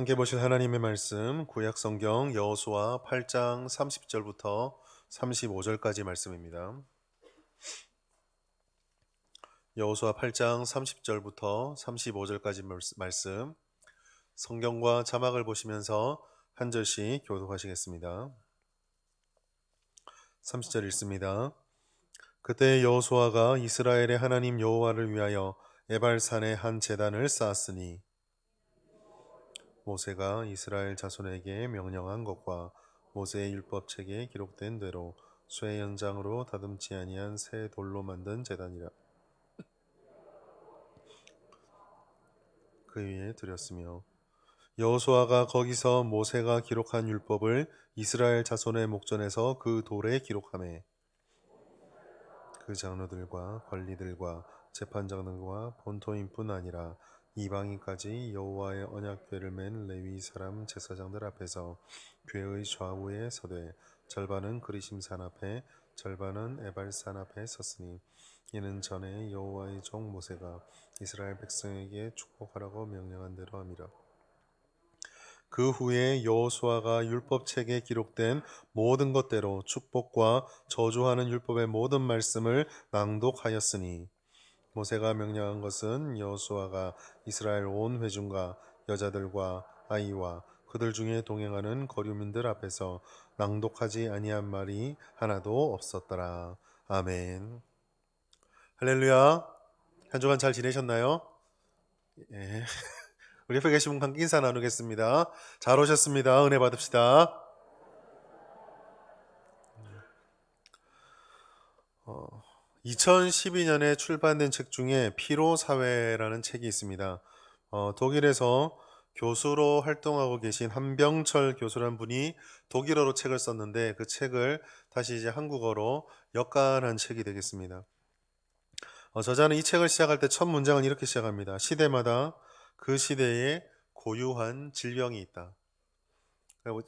함께 보실 하나님의 말씀 구약 성경 여호수아 8장 30절부터 35절까지 말씀입니다. 여호수아 8장 30절부터 35절까지 말씀, 성경과 자막을 보시면서 한 절씩 교독하시겠습니다. 30절 읽습니다. 그때 여호수아가 이스라엘의 하나님 여호와를 위하여 에발산에 한 제단을 쌓았으니 모세가 이스라엘 자손에게 명령한 것과 모세의 율법책에 기록된 대로 쇠 연장으로 다듬지 아니한 새 돌로 만든 제단이라. 그 위에 드렸으며 여호수아가 거기서 모세가 기록한 율법을 이스라엘 자손의 목전에서 그 돌에 기록하매 그 장로들과 관리들과 재판장들과 본토인뿐 아니라 이방인까지 여호와의 언약궤를 맨 레위 사람 제사장들 앞에서 궤의 좌우에 서되 절반은 그리심산 앞에 절반은 에발산 앞에 섰으니 이는 전에 여호와의 종 모세가 이스라엘 백성에게 축복하라고 명령한 대로 함이라. 그 후에 여호수아가 율법책에 기록된 모든 것대로 축복과 저주하는 율법의 모든 말씀을 낭독하였으니 모세가 명령한 것은 여호수아가 이스라엘 온 회중과 여자들과 아이와 그들 중에 동행하는 거류민들 앞에서 낭독하지 아니한 말이 하나도 없었더라. 아멘. 할렐루야. 한 주간 잘 지내셨나요? 예. 우리 옆에 계신 분 함께 인사 나누겠습니다. 잘 오셨습니다. 은혜 받읍시다. 2012년에 출판된 책 중에 피로사회라는 책이 있습니다. 독일에서 교수로 활동하고 계신 한병철 교수라는 분이 독일어로 책을 썼는데 그 책을 다시 이제 한국어로 역간한 책이 되겠습니다. 저자는 이 책을 시작할 때 첫 문장을 이렇게 시작합니다. 시대마다 그 시대에 고유한 질병이 있다.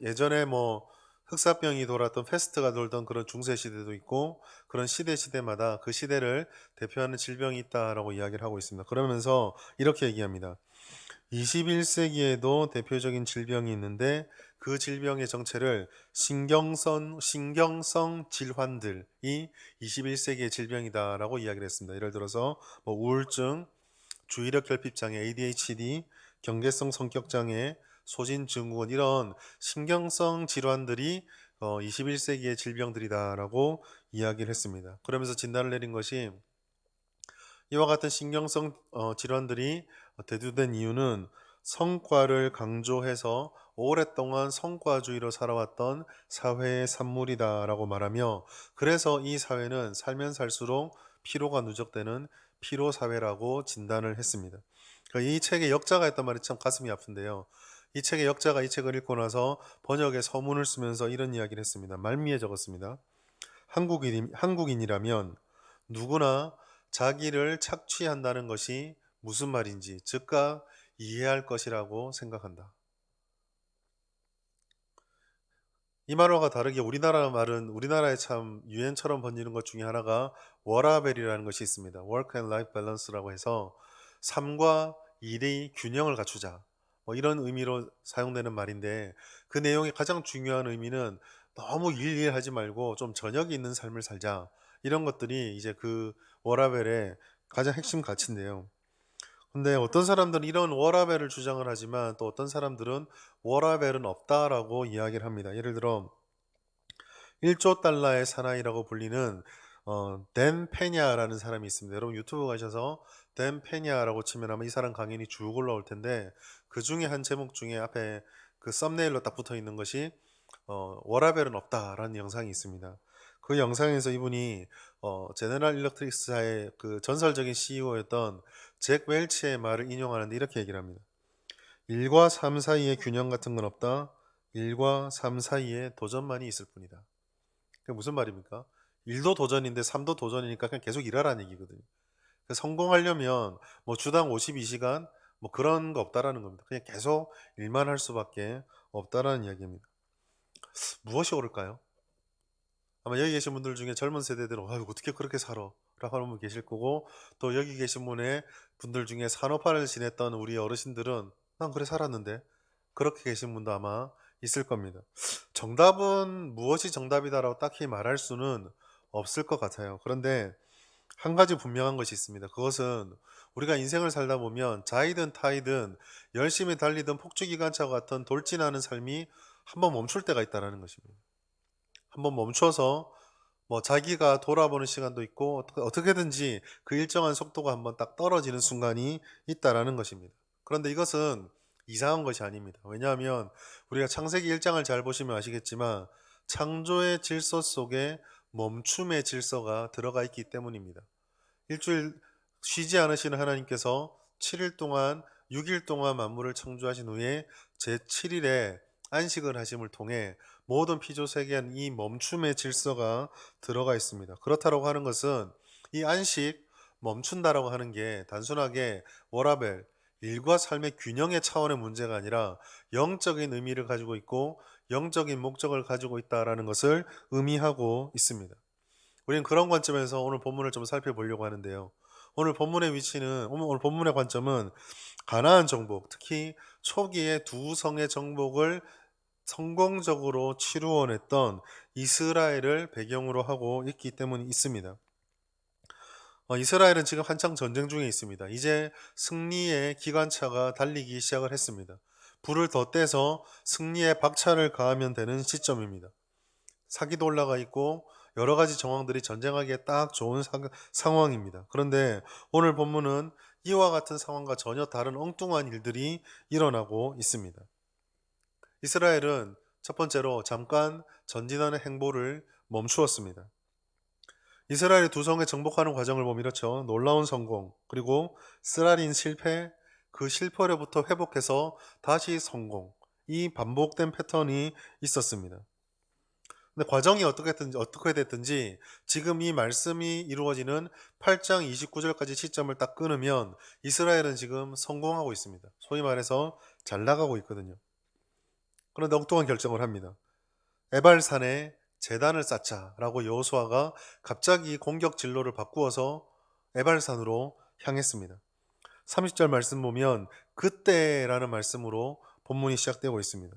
예전에 흑사병이 돌았던 패스트가 돌던 그런 중세 시대도 있고 그런 시대마다 그 시대를 대표하는 질병이 있다라고 이야기를 하고 있습니다. 그러면서 이렇게 얘기합니다. 21세기에도 대표적인 질병이 있는데 그 질병의 정체를 신경성 질환들이 21세기의 질병이다라고 이야기를 했습니다. 예를 들어서 우울증, 주의력 결핍 장애, ADHD, 경계성 성격 장애, 소진증후군 이런 신경성 질환들이 21세기의 질병들이다라고 이야기를 했습니다. 그러면서 진단을 내린 것이 이와 같은 신경성 질환들이 대두된 이유는 성과를 강조해서 오랫동안 성과주의로 살아왔던 사회의 산물이다라고 말하며 그래서 이 사회는 살면 살수록 피로가 누적되는 피로사회라고 진단을 했습니다. 이 책의 역자가 했던 말이 참 가슴이 아픈데요. 이 책의 역자가 이 책을 읽고 나서 번역의 서문을 쓰면서 이런 이야기를 했습니다. 말미에 적었습니다. 한국인이라면 누구나 자기를 착취한다는 것이 무슨 말인지 즉각 이해할 것이라고 생각한다. 이 말과 다르게 우리나라 말은 우리나라에 참 유행처럼 번지는 것 중에 하나가 워라밸이라는 것이 있습니다. Work and Life Balance라고 해서 삶과 일의 균형을 갖추자. 이런 의미로 사용되는 말인데 그 내용의 가장 중요한 의미는 너무 일하지 말고 좀 저녁이 있는 삶을 살자. 이런 것들이 이제 그 워라밸의 가장 핵심 가치인데요. 근데 어떤 사람들은 이런 워라밸을 주장을 하지만 또 어떤 사람들은 워라밸은 없다라고 이야기를 합니다. 예를 들어 1조 달러의 사나이라고 불리는 댄 페냐라는 사람이 있습니다. 여러분 유튜브 가셔서 댄 페냐라고 치면 아마 이 사람 강연이 쭉 올라올 텐데 그 중에 한 제목 중에 앞에 그 썸네일로 딱 붙어 있는 것이 워라밸은 없다라는 영상이 있습니다. 그 영상에서 이분이 제너럴 일렉트릭사의 그 전설적인 CEO였던 잭 웰치의 말을 인용하는데 이렇게 얘기를 합니다. 일과 삶 사이에 균형 같은 건 없다. 일과 삶 사이에 도전만이 있을 뿐이다. 그게 무슨 말입니까? 일도 도전인데 삶도 도전이니까 그냥 계속 일하라는 얘기거든요. 성공하려면 주당 52시간 그런 거 없다라는 겁니다. 그냥 계속 일만 할 수밖에 없다라는 이야기입니다. 무엇이 옳을까요? 아마 여기 계신 분들 중에 젊은 세대들은 어떻게 그렇게 살아? 라고 하는 분 계실 거고 또 여기 계신 분들 중에 산업화를 지냈던 우리 어르신들은 난 그래 살았는데 그렇게 계신 분도 아마 있을 겁니다. 정답은 무엇이 정답이다라고 딱히 말할 수는 없을 것 같아요. 그런데 한 가지 분명한 것이 있습니다. 그것은 우리가 인생을 살다 보면 자이든 타이든 열심히 달리든 폭주기관차와 같은 돌진하는 삶이 한번 멈출 때가 있다는 것입니다. 한번 멈춰서 자기가 돌아보는 시간도 있고 어떻게든지 그 일정한 속도가 한번 딱 떨어지는 순간이 있다라는 것입니다. 그런데 이것은 이상한 것이 아닙니다. 왜냐하면 우리가 창세기 1장을 잘 보시면 아시겠지만 창조의 질서 속에 멈춤의 질서가 들어가 있기 때문입니다. 일주일 쉬지 않으시는 하나님께서 7일 동안 6일 동안 만물을 창조하신 후에 제7일에 안식을 하심을 통해 모든 피조세계엔 이 멈춤의 질서가 들어가 있습니다. 그렇다고 하는 것은 이 안식, 멈춘다라고 하는 게 단순하게 워라벨, 일과 삶의 균형의 차원의 문제가 아니라 영적인 의미를 가지고 있고 영적인 목적을 가지고 있다라는 것을 의미하고 있습니다. 우리는 그런 관점에서 오늘 본문을 좀 살펴보려고 하는데요. 오늘 본문의 관점은 가나안 정복, 특히 초기에 두 성의 정복을 성공적으로 치루어냈던 이스라엘을 배경으로 하고 있기 때문이 있습니다. 이스라엘은 지금 한창 전쟁 중에 있습니다. 이제 승리의 기관차가 달리기 시작을 했습니다. 불을 더 떼서 승리의 박차를 가하면 되는 시점입니다. 사기도 올라가 있고 여러 가지 정황들이 전쟁하기에 딱 좋은 상황입니다. 그런데 오늘 본문은 이와 같은 상황과 전혀 다른 엉뚱한 일들이 일어나고 있습니다. 이스라엘은 첫 번째로 잠깐 전진하는 행보를 멈추었습니다. 이스라엘이 두 성에 정복하는 과정을 보면 이렇죠. 놀라운 성공, 그리고 쓰라린 실패, 그 실패로부터 회복해서 다시 성공, 이 반복된 패턴이 있었습니다. 근데 과정이 어떻게 됐든지 지금 이 말씀이 이루어지는 8장 29절까지 시점을 딱 끊으면 이스라엘은 지금 성공하고 있습니다. 소위 말해서 잘 나가고 있거든요. 그런데 엉뚱한 결정을 합니다. 에발산에 제단을 쌓자라고 여호수아가 갑자기 공격 진로를 바꾸어서 에발산으로 향했습니다. 30절 말씀 보면 그때라는 말씀으로 본문이 시작되고 있습니다.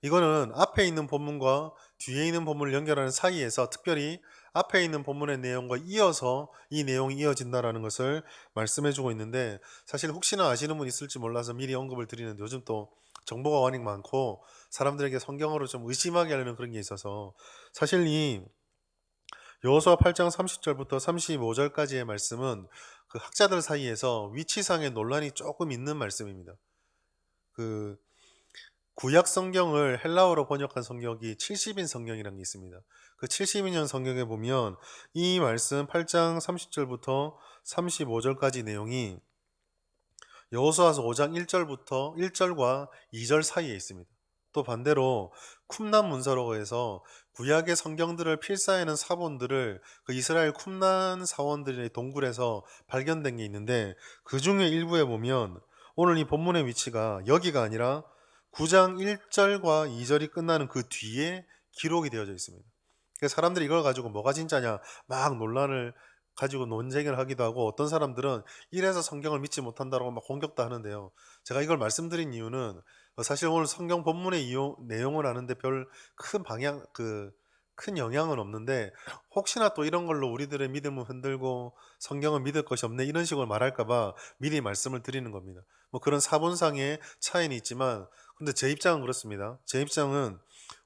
이거는 앞에 있는 본문과 뒤에 있는 본문을 연결하는 사이에서 특별히 앞에 있는 본문의 내용과 이어서 이 내용이 이어진다라는 것을 말씀해 주고 있는데, 사실 혹시나 아시는 분 있을지 몰라서 미리 언급을 드리는데, 요즘 또 정보가 워낙 많고 사람들에게 성경으로 좀 의심하게 하려는 그런 게 있어서, 사실 이 여호수아 8장 30절부터 35절까지의 말씀은 그 학자들 사이에서 위치상의 논란이 조금 있는 말씀입니다. 그 구약 성경을 헬라어로 번역한 성경이 70인 성경이라는 게 있습니다. 그 70인년 성경에 보면 이 말씀 8장 30절부터 35절까지 내용이 여호수아서 5장 1절과 2절 사이에 있습니다. 또 반대로 쿰난 문서라고 해서 구약의 성경들을 필사하는 사본들을 그 이스라엘 쿰난 사원들의 동굴에서 발견된 게 있는데, 그 중에 일부에 보면 오늘 이 본문의 위치가 여기가 아니라 9장 1절과 2절이 끝나는 그 뒤에 기록이 되어져 있습니다. 그래서 사람들이 이걸 가지고 뭐가 진짜냐 막 논란을 가지고 논쟁을 하기도 하고, 어떤 사람들은 이래서 성경을 믿지 못한다고 막 공격도 하는데요. 제가 이걸 말씀드린 이유는 사실 오늘 성경 본문의 내용을 아는데 별 큰 영향은 없는데, 혹시나 또 이런 걸로 우리들의 믿음을 흔들고 성경을 믿을 것이 없네 이런 식으로 말할까봐 미리 말씀을 드리는 겁니다. 그런 사본상의 차이는 있지만, 근데 제 입장은 그렇습니다. 제 입장은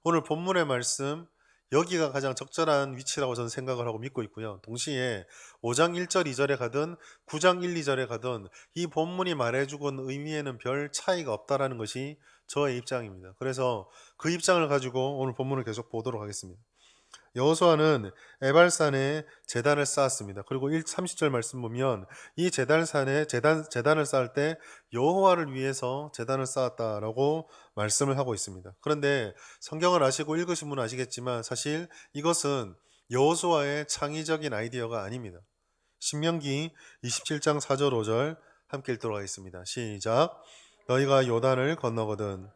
오늘 본문의 말씀 여기가 가장 적절한 위치라고 저는 생각을 하고 믿고 있고요. 동시에 5장 1절 2절에 가든 9장 1, 2절에 가든 이 본문이 말해주고 있는 의미에는 별 차이가 없다라는 것이 저의 입장입니다. 그래서 그 입장을 가지고 오늘 본문을 계속 보도록 하겠습니다. 여호수아는 에발산에 제단을 쌓았습니다. 그리고 30절 말씀 보면 이 제단을 쌓을 때 여호와를 위해서 제단을 쌓았다라고 말씀을 하고 있습니다. 그런데 성경을 아시고 읽으신 분은 아시겠지만 사실 이것은 여호수아의 창의적인 아이디어가 아닙니다. 신명기 27장 4절 5절 함께 읽도록 하겠습니다. 시작. 너희가 요단을 건너거든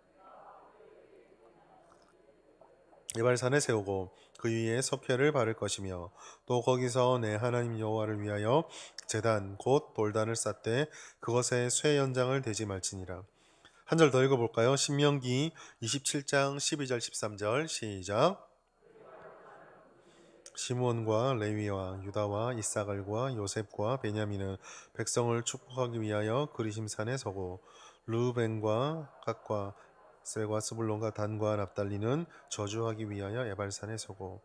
에발산에 세우고 그 위에 석회를 바를 것이며, 또 거기서 내 하나님 여호와를 위하여 제단 곧 돌단을 쌓되 그것에 쇠 연장을 대지 말지니라. 한 절 더 읽어볼까요? 신명기 27장 12절 13절 시작. 시므온과 레위와 유다와 이사갈과 요셉과 베냐민은 백성을 축복하기 위하여 그리심산에 서고, 르우벤과 갓과 셀과 스불론과 단과 납달리는 저주하기 위하여 에발산에 서고.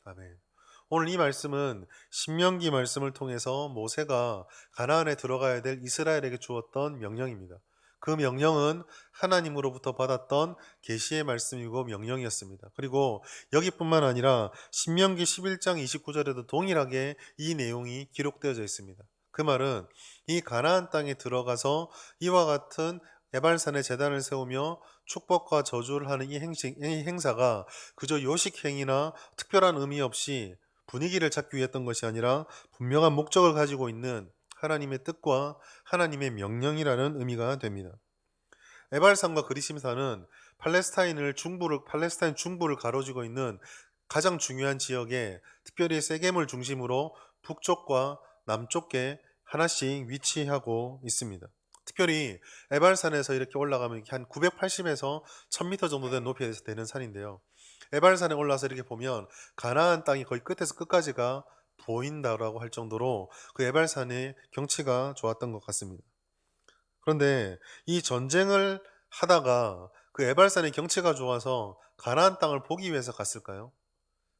아멘. 오늘 이 말씀은 신명기 말씀을 통해서 모세가 가나안에 들어가야 될 이스라엘에게 주었던 명령입니다. 그 명령은 하나님으로부터 받았던 계시의 말씀이고 명령이었습니다. 그리고 여기뿐만 아니라 신명기 11장 29절에도 동일하게 이 내용이 기록되어져 있습니다. 그 말은 이 가나안 땅에 들어가서 이와 같은 에발산에 제단을 세우며 축복과 저주를 하는 이 행사가 그저 요식행위나 특별한 의미 없이 분위기를 찾기 위해 했던 것이 아니라 분명한 목적을 가지고 있는 하나님의 뜻과 하나님의 명령이라는 의미가 됩니다. 에발산과 그리심산은 팔레스타인 중부를 가로지고 있는 가장 중요한 지역에, 특별히 세겜을 중심으로 북쪽과 남쪽에 하나씩 위치하고 있습니다. 특별히 에발산에서 이렇게 올라가면 한 980에서 1000m 정도 된 높이에서 되는 산인데요. 에발산에 올라서 이렇게 보면 가나안 땅이 거의 끝에서 끝까지가 보인다라고 할 정도로 그 에발산의 경치가 좋았던 것 같습니다. 그런데 이 전쟁을 하다가 그 에발산의 경치가 좋아서 가나안 땅을 보기 위해서 갔을까요?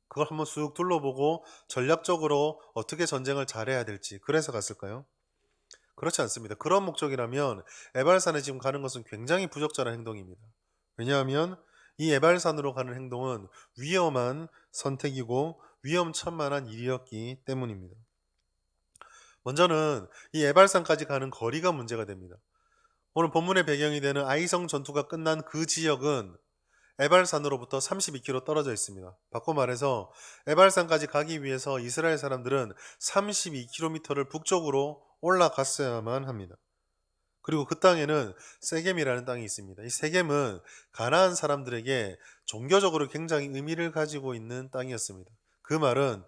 그걸 한번 쑥 둘러보고 전략적으로 어떻게 전쟁을 잘해야 될지 그래서 갔을까요? 그렇지 않습니다. 그런 목적이라면 에발산에 지금 가는 것은 굉장히 부적절한 행동입니다. 왜냐하면 이 에발산으로 가는 행동은 위험한 선택이고 위험천만한 일이었기 때문입니다. 먼저는 이 에발산까지 가는 거리가 문제가 됩니다. 오늘 본문의 배경이 되는 아이성 전투가 끝난 그 지역은 에발산으로부터 32km 떨어져 있습니다. 바꿔 말해서 에발산까지 가기 위해서 이스라엘 사람들은 32km를 북쪽으로 올라갔어야만 합니다. 그리고 그 땅에는 세겜이라는 땅이 있습니다. 이 세겜은 가나안 사람들에게 종교적으로 굉장히 의미를 가지고 있는 땅이었습니다. 그 말은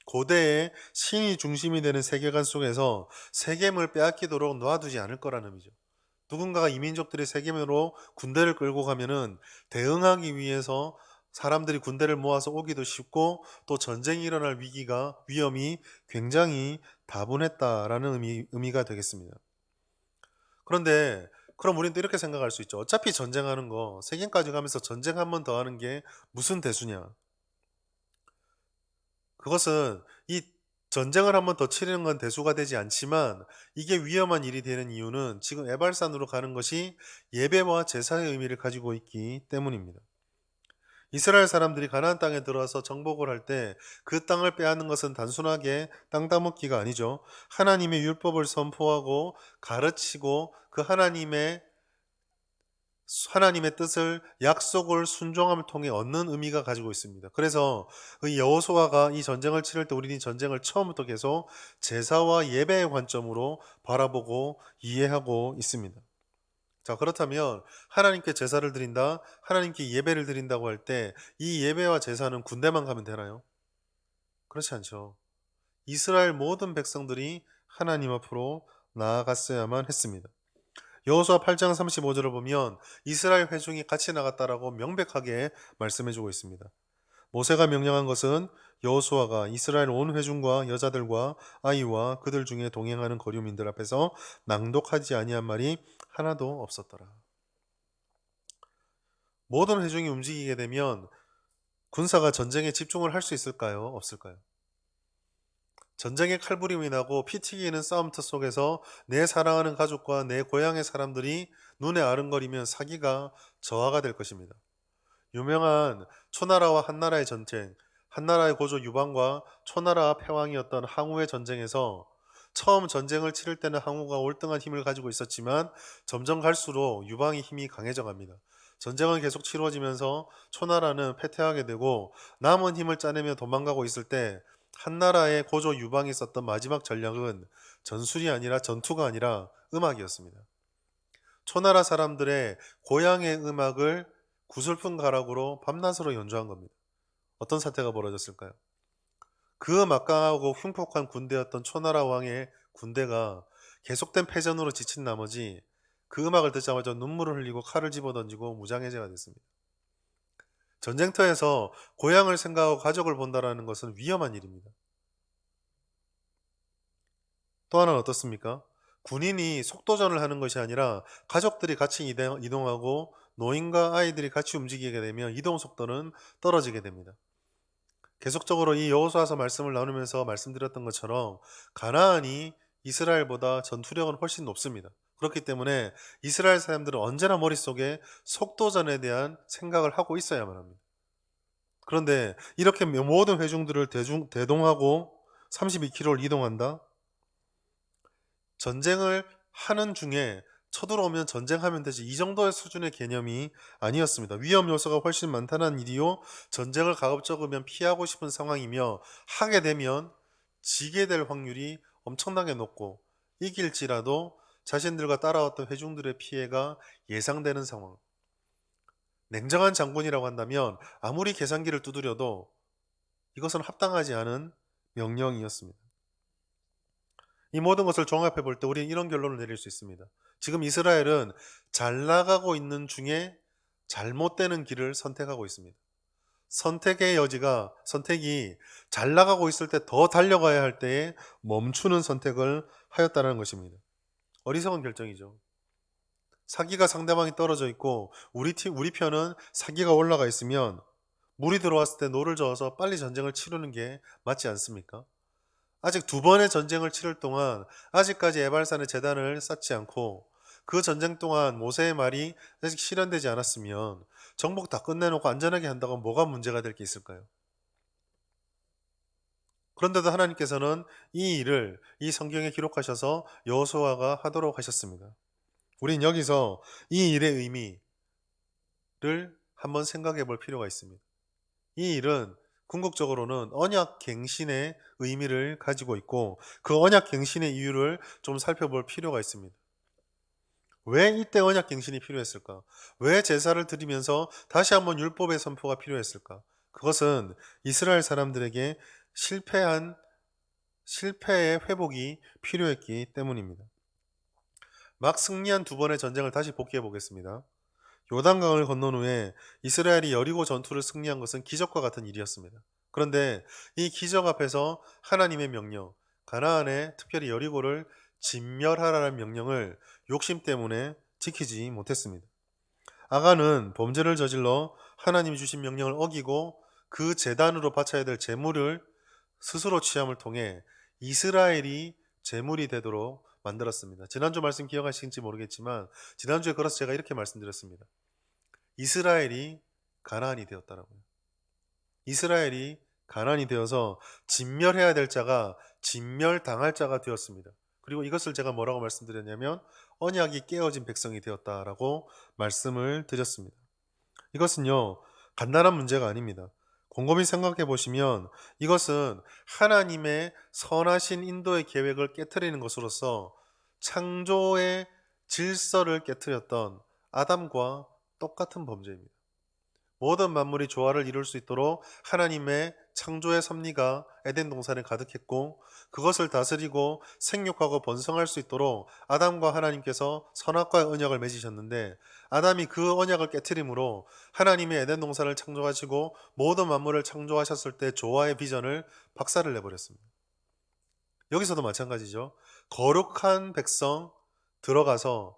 고대의 신이 중심이 되는 세계관 속에서 세겜을 빼앗기도록 놔두지 않을 거라는 의미죠. 누군가가 이민족들이 세겜으로 군대를 끌고 가면은 대응하기 위해서 사람들이 군대를 모아서 오기도 쉽고, 또 전쟁이 일어날 위험이 굉장히 다분했다라는 의미가 되겠습니다. 그런데 그럼 우리는 또 이렇게 생각할 수 있죠. 어차피 전쟁하는 거 세겜까지 가면서 전쟁 한 번 더 하는 게 무슨 대수냐. 그것은 이 전쟁을 한 번 더 치르는 건 대수가 되지 않지만, 이게 위험한 일이 되는 이유는 지금 에발산으로 가는 것이 예배와 제사의 의미를 가지고 있기 때문입니다. 이스라엘 사람들이 가나안 땅에 들어와서 정복을 할 때 그 땅을 빼앗는 것은 단순하게 땅 따먹기가 아니죠. 하나님의 율법을 선포하고 가르치고 그 하나님의 뜻을, 약속을 순종함을 통해 얻는 의미가 가지고 있습니다. 그래서 그 여호수아가 이 전쟁을 치를 때 우리는 이 전쟁을 처음부터 계속 제사와 예배의 관점으로 바라보고 이해하고 있습니다. 자, 그렇다면 하나님께 제사를 드린다, 하나님께 예배를 드린다고 할 때 이 예배와 제사는 군대만 가면 되나요? 그렇지 않죠. 이스라엘 모든 백성들이 하나님 앞으로 나아갔어야만 했습니다. 여호수아 8장 35절을 보면 이스라엘 회중이 같이 나갔다라고 명백하게 말씀해주고 있습니다. 모세가 명령한 것은 여호수아가 이스라엘 온 회중과 여자들과 아이와 그들 중에 동행하는 거류민들 앞에서 낭독하지 아니한 말이 하나도 없었더라. 모든 회중이 움직이게 되면 군사가 전쟁에 집중을 할 수 있을까요? 없을까요? 전쟁의 칼부림이 나고 피 튀기는 싸움터 속에서 내 사랑하는 가족과 내 고향의 사람들이 눈에 아른거리면 사기가 저하가 될 것입니다. 유명한 초나라와 한나라의 전쟁, 한나라의 고조 유방과 초나라 패왕이었던 항우의 전쟁에서 처음 전쟁을 치를 때는 항우가 월등한 힘을 가지고 있었지만 점점 갈수록 유방의 힘이 강해져 갑니다. 전쟁은 계속 치러지면서 초나라는 패퇴하게 되고 남은 힘을 짜내며 도망가고 있을 때 한나라의 고조 유방이 썼던 마지막 전략은 전투가 아니라 음악이었습니다. 초나라 사람들의 고향의 음악을 구슬픈 가락으로 밤낮으로 연주한 겁니다. 어떤 사태가 벌어졌을까요? 그 막강하고 흉폭한 군대였던 초나라 왕의 군대가 계속된 패전으로 지친 나머지 그 음악을 듣자마자 눈물을 흘리고 칼을 집어던지고 무장해제가 됐습니다. 전쟁터에서 고향을 생각하고 가족을 본다라는 것은 위험한 일입니다. 또 하나는 어떻습니까? 군인이 속도전을 하는 것이 아니라 가족들이 같이 이동하고 노인과 아이들이 같이 움직이게 되면 이동 속도는 떨어지게 됩니다. 계속적으로 이 여호수아서 말씀을 나누면서 말씀드렸던 것처럼 가나안이 이스라엘보다 전투력은 훨씬 높습니다. 그렇기 때문에 이스라엘 사람들은 언제나 머릿속에 속도전에 대한 생각을 하고 있어야만 합니다. 그런데 이렇게 모든 회중들을 대동하고 32km를 이동한다? 전쟁을 하는 중에 쳐들어오면 전쟁하면 되지 이 정도의 수준의 개념이 아니었습니다. 위험 요소가 훨씬 많다는 일이요. 전쟁을 가급적이면 피하고 싶은 상황이며 하게 되면 지게 될 확률이 엄청나게 높고 이길지라도 자신들과 따라왔던 회중들의 피해가 예상되는 상황. 냉정한 장군이라고 한다면 아무리 계산기를 두드려도 이것은 합당하지 않은 명령이었습니다. 이 모든 것을 종합해 볼 때 우리는 이런 결론을 내릴 수 있습니다. 지금 이스라엘은 잘 나가고 있는 중에 잘못되는 길을 선택하고 있습니다. 선택이 잘 나가고 있을 때 더 달려가야 할 때에 멈추는 선택을 하였다는 것입니다. 어리석은 결정이죠. 사기가 상대방이 떨어져 있고 우리 편은 사기가 올라가 있으면 물이 들어왔을 때 노를 저어서 빨리 전쟁을 치르는 게 맞지 않습니까? 아직 두 번의 전쟁을 치를 동안 아직까지 에발산의 제단을 쌓지 않고 그 전쟁 동안 모세의 말이 아직 실현되지 않았으면 정복 다 끝내놓고 안전하게 한다고 하면 뭐가 문제가 될 게 있을까요? 그런데도 하나님께서는 이 일을 이 성경에 기록하셔서 여호수아가 하도록 하셨습니다. 우린 여기서 이 일의 의미를 한번 생각해 볼 필요가 있습니다. 이 일은 궁극적으로는 언약 갱신의 의미를 가지고 있고 그 언약 갱신의 이유를 좀 살펴볼 필요가 있습니다. 왜 이때 언약 갱신이 필요했을까? 왜 제사를 드리면서 다시 한번 율법의 선포가 필요했을까? 그것은 이스라엘 사람들에게 실패의 회복이 필요했기 때문입니다. 막 승리한 두 번의 전쟁을 다시 복기해 보겠습니다. 요단강을 건넌 후에 이스라엘이 여리고 전투를 승리한 것은 기적과 같은 일이었습니다. 그런데 이 기적 앞에서 하나님의 명령, 가나안에 특별히 여리고를 진멸하라는 명령을 욕심 때문에 지키지 못했습니다. 아간은 범죄를 저질러 하나님이 주신 명령을 어기고 그 제단으로 바쳐야 될 제물을 스스로 취함을 통해 이스라엘이 제물이 되도록 만들었습니다. 지난주 말씀 기억하시는지 모르겠지만 지난주에 걸어서 제가 이렇게 말씀드렸습니다. 이스라엘이 가나안이 되었다라고요. 이스라엘이 가나안이 되어서 진멸해야 될 자가 진멸당할 자가 되었습니다. 그리고 이것을 제가 뭐라고 말씀드렸냐면 언약이 깨어진 백성이 되었다라고 말씀을 드렸습니다. 이것은요, 간단한 문제가 아닙니다. 곰곰이 생각해 보시면 이것은 하나님의 선하신 인도의 계획을 깨트리는 것으로서 창조의 질서를 깨트렸던 아담과 똑같은 범죄입니다. 모든 만물이 조화를 이룰 수 있도록 하나님의 창조의 섭리가 에덴 동산에 가득했고 그것을 다스리고 생육하고 번성할 수 있도록 아담과 하나님께서 선악과의 언약을 맺으셨는데 아담이 그 언약을 깨트림으로 하나님의 에덴 동산을 창조하시고 모든 만물을 창조하셨을 때 조화의 비전을 박살을 내버렸습니다. 여기서도 마찬가지죠. 거룩한 백성 들어가서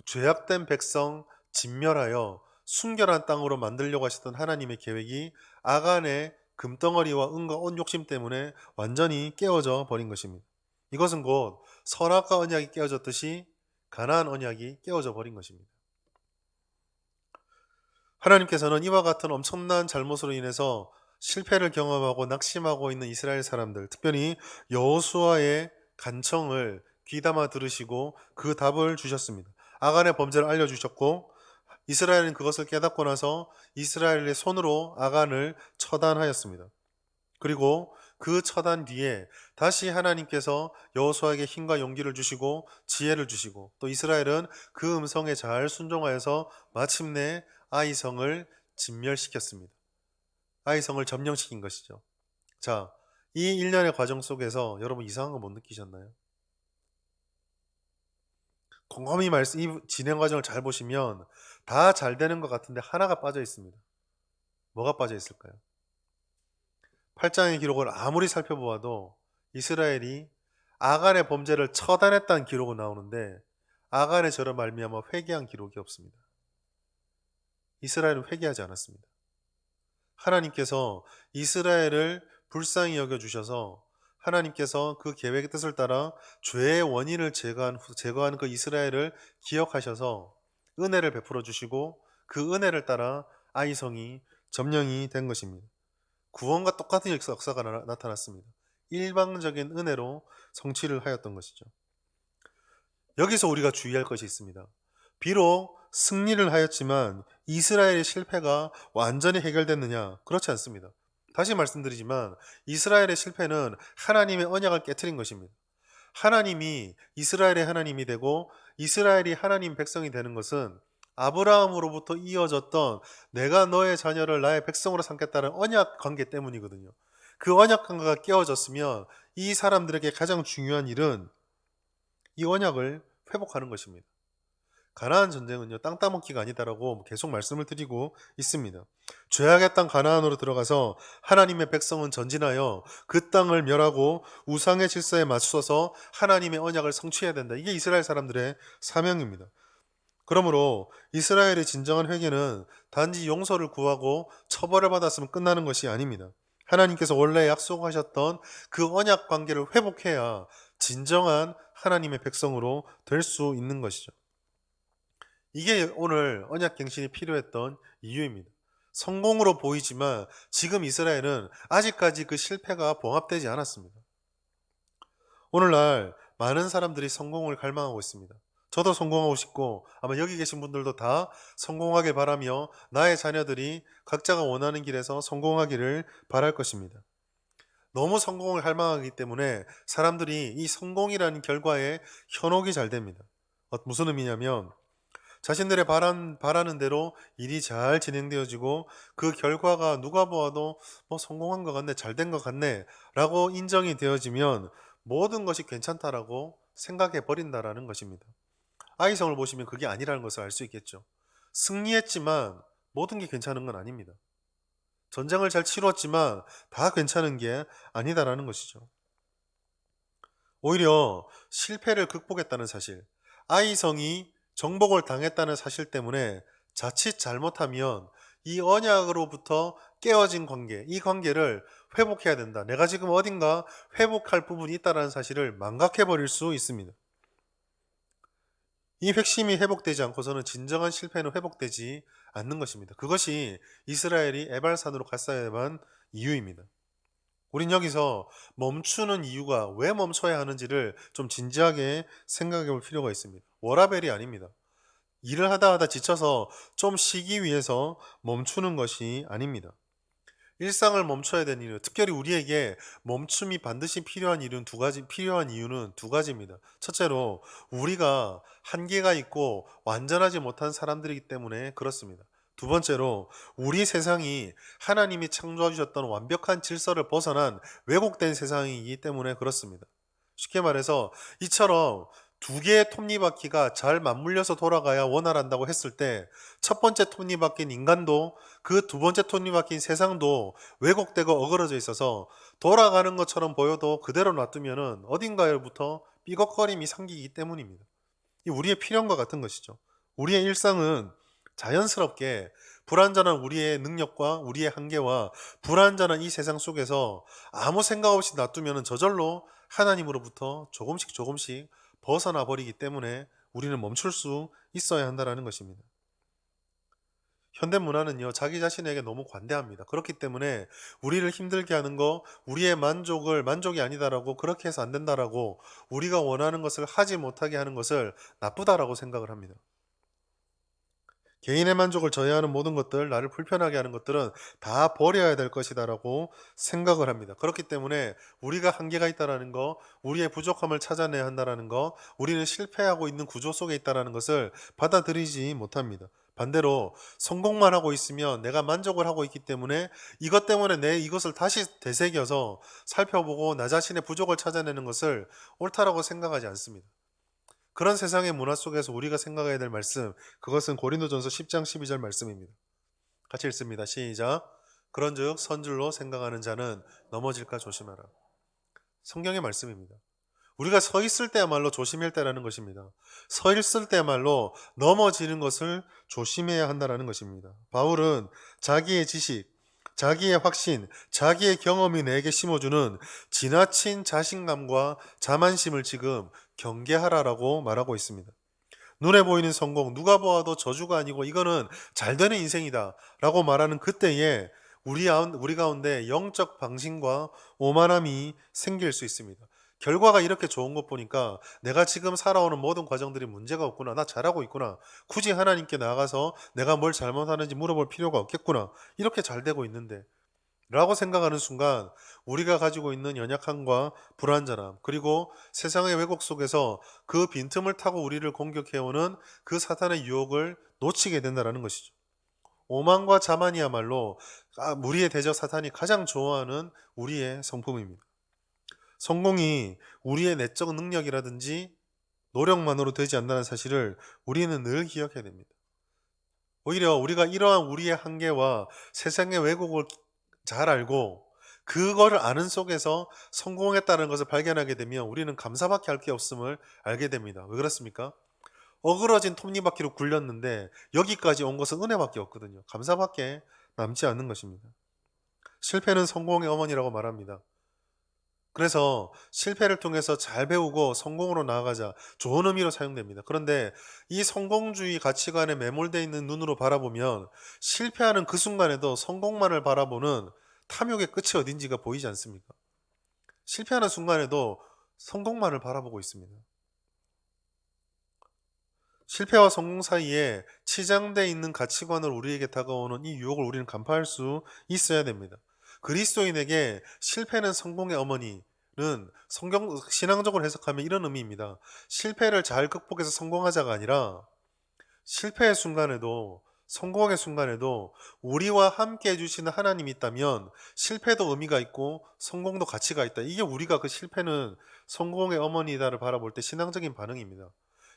죄악된 백성 진멸하여 순결한 땅으로 만들려고 하셨던 하나님의 계획이 아간의 금덩어리와 은과 온 욕심 때문에 완전히 깨어져 버린 것입니다. 이것은 곧 선악과 언약이 깨어졌듯이 가나안 언약이 깨어져 버린 것입니다. 하나님께서는 이와 같은 엄청난 잘못으로 인해서 실패를 경험하고 낙심하고 있는 이스라엘 사람들, 특별히 여호수아의 간청을 귀담아 들으시고 그 답을 주셨습니다. 아간의 범죄를 알려주셨고 이스라엘은 그것을 깨닫고 나서 이스라엘의 손으로 아간을 처단하였습니다. 그리고 그 처단 뒤에 다시 하나님께서 여호수아에게 힘과 용기를 주시고 지혜를 주시고 또 이스라엘은 그 음성에 잘 순종하여서 마침내 아이성을 진멸시켰습니다. 아이성을 점령시킨 것이죠. 자, 이 일련의 과정 속에서 여러분 이상한 거 못 느끼셨나요? 곰곰이 이 진행 과정을 잘 보시면 다 잘 되는 것 같은데 하나가 빠져 있습니다. 뭐가 빠져 있을까요? 8장의 기록을 아무리 살펴보아도 이스라엘이 아간의 범죄를 처단했다는 기록은 나오는데 아간의 죄로 말미암아 회개한 기록이 없습니다. 이스라엘은 회개하지 않았습니다. 하나님께서 이스라엘을 불쌍히 여겨주셔서 하나님께서 그 계획의 뜻을 따라 죄의 원인을 제거한 그 이스라엘을 기억하셔서 은혜를 베풀어 주시고 그 은혜를 따라 아이성이 점령이 된 것입니다. 구원과 똑같은 역사가 나타났습니다. 일방적인 은혜로 성취를 하였던 것이죠. 여기서 우리가 주의할 것이 있습니다. 비록 승리를 하였지만 이스라엘의 실패가 완전히 해결됐느냐? 그렇지 않습니다. 다시 말씀드리지만 이스라엘의 실패는 하나님의 언약을 깨트린 것입니다. 하나님이 이스라엘의 하나님이 되고 이스라엘이 하나님 백성이 되는 것은 아브라함으로부터 이어졌던 내가 너의 자녀를 나의 백성으로 삼겠다는 언약 관계 때문이거든요. 그 언약 관계가 깨어졌으면 이 사람들에게 가장 중요한 일은 이 언약을 회복하는 것입니다. 가나안 전쟁은요, 땅 따먹기가 아니다라고 계속 말씀을 드리고 있습니다. 죄악의 땅 가나안으로 들어가서 하나님의 백성은 전진하여 그 땅을 멸하고 우상의 질서에 맞서서 하나님의 언약을 성취해야 된다. 이게 이스라엘 사람들의 사명입니다. 그러므로 이스라엘의 진정한 회개는 단지 용서를 구하고 처벌을 받았으면 끝나는 것이 아닙니다. 하나님께서 원래 약속하셨던 그 언약 관계를 회복해야 진정한 하나님의 백성으로 될 수 있는 것이죠. 이게 오늘 언약갱신이 필요했던 이유입니다. 성공으로 보이지만 지금 이스라엘은 아직까지 그 실패가 봉합되지 않았습니다. 오늘날 많은 사람들이 성공을 갈망하고 있습니다. 저도 성공하고 싶고 아마 여기 계신 분들도 다 성공하길 바라며 나의 자녀들이 각자가 원하는 길에서 성공하기를 바랄 것입니다. 너무 성공을 갈망하기 때문에 사람들이 이 성공이라는 결과에 현혹이 잘 됩니다. 무슨 의미냐면 자신들의 바라는 대로 일이 잘 진행되어지고 그 결과가 누가 보아도 성공한 것 같네, 잘 된 것 같네 라고 인정이 되어지면 모든 것이 괜찮다라고 생각해 버린다라는 것입니다. 아이성을 보시면 그게 아니라는 것을 알 수 있겠죠. 승리했지만 모든 게 괜찮은 건 아닙니다. 전쟁을 잘 치렀지만 다 괜찮은 게 아니다라는 것이죠. 오히려 실패를 극복했다는 사실, 아이성이 정복을 당했다는 사실 때문에 자칫 잘못하면 이 언약으로부터 깨어진 관계, 이 관계를 회복해야 된다. 내가 지금 어딘가 회복할 부분이 있다는 사실을 망각해버릴 수 있습니다. 이 핵심이 회복되지 않고서는 진정한 실패는 회복되지 않는 것입니다. 그것이 이스라엘이 에발산으로 갔어야만 이유입니다. 우린 여기서 멈추는 이유가 왜 멈춰야 하는지를 좀 진지하게 생각해 볼 필요가 있습니다. 워라벨이 아닙니다. 일을 하다 지쳐서 좀 쉬기 위해서 멈추는 것이 아닙니다. 일상을 멈춰야 되는 이유, 특별히 우리에게 멈춤이 반드시 필요한 이유는 두 가지입니다. 첫째로 우리가 한계가 있고 완전하지 못한 사람들이기 때문에 그렇습니다. 두 번째로 우리 세상이 하나님이 창조해 주셨던 완벽한 질서를 벗어난 왜곡된 세상이기 때문에 그렇습니다. 쉽게 말해서 이처럼 두 개의 톱니바퀴가 잘 맞물려서 돌아가야 원활한다고 했을 때 첫 번째 톱니바퀴인 인간도 그 두 번째 톱니바퀴인 세상도 왜곡되고 어그러져 있어서 돌아가는 것처럼 보여도 그대로 놔두면 어딘가에부터 삐걱거림이 생기기 때문입니다. 이 우리의 필연과 같은 것이죠. 우리의 일상은 자연스럽게 불완전한 우리의 능력과 우리의 한계와 불완전한 이 세상 속에서 아무 생각 없이 놔두면 저절로 하나님으로부터 조금씩 벗어나 버리기 때문에 우리는 멈출 수 있어야 한다는 것입니다. 현대 문화는요, 자기 자신에게 너무 관대합니다. 그렇기 때문에 우리를 힘들게 하는 거, 우리의 만족이 아니다라고, 그렇게 해서 안 된다라고, 우리가 원하는 것을 하지 못하게 하는 것을 나쁘다라고 생각을 합니다. 개인의 만족을 저해하는 모든 것들, 나를 불편하게 하는 것들은 다 버려야 될 것이다라고 생각을 합니다. 그렇기 때문에 우리가 한계가 있다라는 거, 우리의 부족함을 찾아내야 한다라는 거, 우리는 실패하고 있는 구조 속에 있다라는 것을 받아들이지 못합니다. 반대로 성공만 하고 있으면 내가 만족을 하고 있기 때문에 이것 때문에 이것을 다시 되새겨서 살펴보고 나 자신의 부족을 찾아내는 것을 옳다라고 생각하지 않습니다. 그런 세상의 문화 속에서 우리가 생각해야 될 말씀, 그것은 고린도전서 10장 12절 말씀입니다. 같이 읽습니다. 시작. 그런즉 선줄로 생각하는 자는 넘어질까 조심하라. 성경의 말씀입니다. 우리가 서 있을 때야말로 조심해야 때라는 것입니다. 서 있을 때야말로 넘어지는 것을 조심해야 한다는 것입니다. 바울은 자기의 지식, 자기의 확신, 자기의 경험이 내게 심어주는 지나친 자신감과 자만심을 지금 경계하라라고 말하고 있습니다. 눈에 보이는 성공, 누가 보아도 저주가 아니고 이거는 잘 되는 인생이다 라고 말하는 그때에 우리 가운데 영적 방심과 오만함이 생길 수 있습니다. 결과가 이렇게 좋은 것 보니까 내가 지금 살아오는 모든 과정들이 문제가 없구나. 나 잘하고 있구나. 굳이 하나님께 나가서 내가 뭘 잘못하는지 물어볼 필요가 없겠구나. 이렇게 잘 되고 있는데 라고 생각하는 순간 우리가 가지고 있는 연약함과 불완전함, 그리고 세상의 왜곡 속에서 그 빈틈을 타고 우리를 공격해오는 그 사탄의 유혹을 놓치게 된다는 것이죠. 오만과 자만이야말로 우리의 대적 사탄이 가장 좋아하는 우리의 성품입니다. 성공이 우리의 내적 능력이라든지 노력만으로 되지 않는다는 사실을 우리는 늘 기억해야 됩니다. 오히려 우리가 이러한 우리의 한계와 세상의 왜곡을 잘 알고 그거를 아는 속에서 성공했다는 것을 발견하게 되면 우리는 감사밖에 할 게 없음을 알게 됩니다. 왜 그렇습니까? 어그러진 톱니바퀴로 굴렸는데 여기까지 온 것은 은혜밖에 없거든요. 감사밖에 남지 않는 것입니다. 실패는 성공의 어머니라고 말합니다. 그래서 실패를 통해서 잘 배우고 성공으로 나아가자, 좋은 의미로 사용됩니다. 그런데 이 성공주의 가치관에 매몰되어 있는 눈으로 바라보면 실패하는 그 순간에도 성공만을 바라보는 탐욕의 끝이 어딘지가 보이지 않습니까? 실패하는 순간에도 성공만을 바라보고 있습니다. 실패와 성공 사이에 치장되어 있는 가치관을 우리에게 다가오는 이 유혹을 우리는 간파할 수 있어야 됩니다. 그리스도인에게 실패는 성공의 어머니는 성경 신앙적으로 해석하면 이런 의미입니다. 실패를 잘 극복해서 성공하자가 아니라 실패의 순간에도 성공의 순간에도 우리와 함께 해주시는 하나님이 있다면 실패도 의미가 있고 성공도 가치가 있다. 이게 우리가 그 실패는 성공의 어머니다를 바라볼 때 신앙적인 반응입니다.